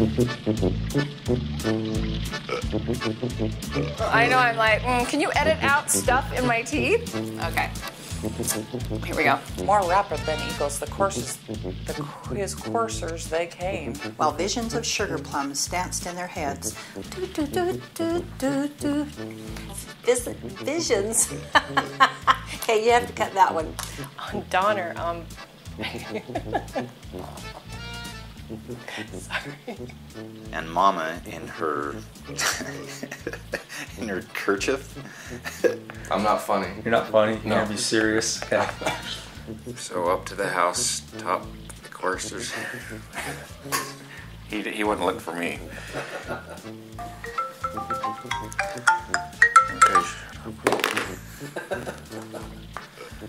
I know, I'm like, can you edit out stuff in my teeth? Okay. Here we go. More rapid than eagles, his coursers, they came. While visions of sugar plums danced in their heads. Visions. Okay, you have to cut that one. On Donner, sorry. And Mama in her in her kerchief. I'm not funny. You're not funny? You're No. gonna be serious? Okay. So up to the house, top the coursers. He wouldn't look for me.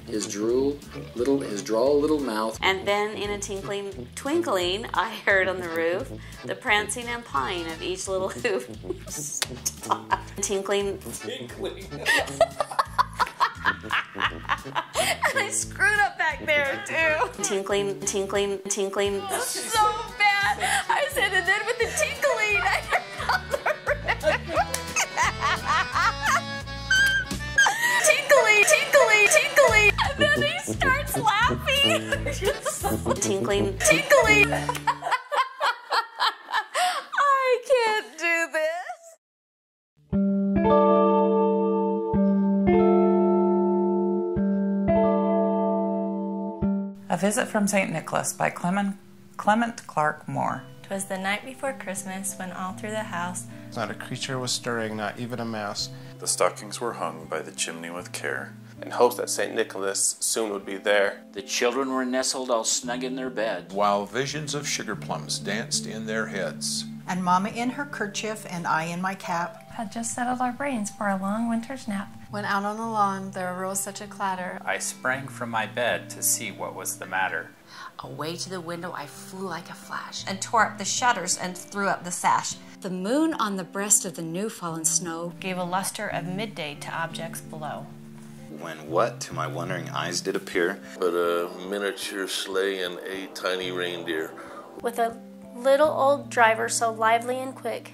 His droll little mouth. And then in a twinkling, I heard on the roof the prancing and pawing of each little hoof. Stop. Tinkling. And I screwed up back there too. Tinkling. So bad. I said, and then with the tinkling, I heard on the roof. Tinkling. And then he starts laughing. Tinkling. I can't do this. A Visit from St. Nicholas by Clement Clarke Moore. 'Twas the night before Christmas when all through the house not a creature was stirring, not even a mouse. The stockings were hung by the chimney with care, in hopes that St. Nicholas soon would be there. The children were nestled all snug in their bed, while visions of sugar plums danced in their heads. And Mama in her kerchief and I in my cap had just settled our brains for a long winter's nap. When out on the lawn there arose such a clatter, I sprang from my bed to see what was the matter. Away to the window I flew like a flash, and tore up the shutters and threw up the sash. The moon on the breast of the new fallen snow gave a luster of midday to objects below. When what to my wondering eyes did appear? But a miniature sleigh and a tiny reindeer. With a little old driver so lively and quick.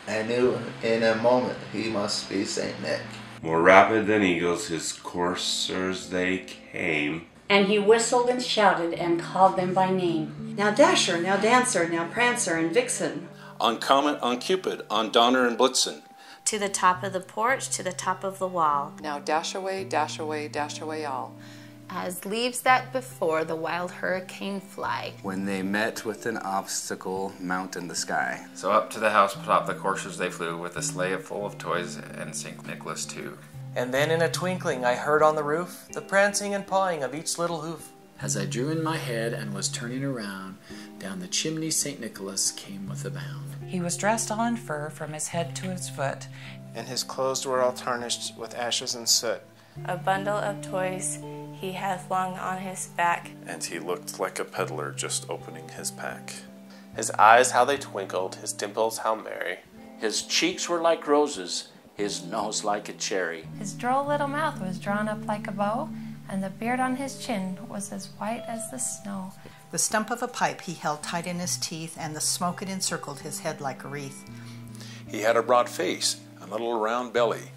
I knew in a moment he must be St. Nick. More rapid than eagles, his coursers they came. And he whistled and shouted and called them by name. Now Dasher, now Dancer, now Prancer and Vixen. On Comet, on Cupid, on Donner and Blitzen. To the top of the porch, to the top of the wall. Now dash away, dash away, dash away all. As leaves that before the wild hurricane fly. When they met with an obstacle, mount in the sky. So up to the house, atop the coursers they flew, with a sleigh full of toys and St. Nicholas too. And then in a twinkling I heard on the roof the prancing and pawing of each little hoof. As I drew in my head and was turning around, down the chimney St. Nicholas came with a bound. He was dressed all in fur from his head to his foot, and his clothes were all tarnished with ashes and soot. A bundle of toys he had flung on his back, and he looked like a peddler just opening his pack. His eyes how they twinkled, his dimples how merry. His cheeks were like roses, his nose like a cherry. His droll little mouth was drawn up like a bow, and the beard on his chin was as white as the snow. The stump of a pipe he held tight in his teeth, and the smoke had encircled his head like a wreath. He had a broad face, a little round belly,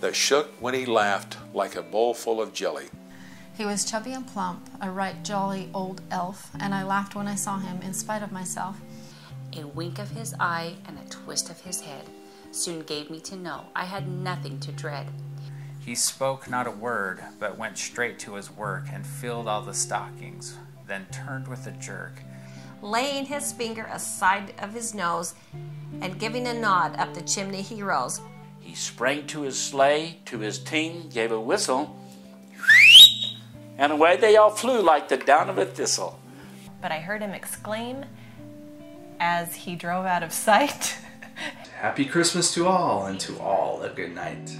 that shook when he laughed like a bowl full of jelly. He was chubby and plump, a right jolly old elf, and I laughed when I saw him in spite of myself. A wink of his eye and a twist of his head soon gave me to know I had nothing to dread. He spoke not a word, but went straight to his work and filled all the stockings, then turned with a jerk, laying his finger aside of his nose and giving a nod up the chimney he rose. He sprang to his sleigh, to his team, gave a whistle, and away they all flew like the down of a thistle. But I heard him exclaim as he drove out of sight. Happy Christmas to all, and to all a good night.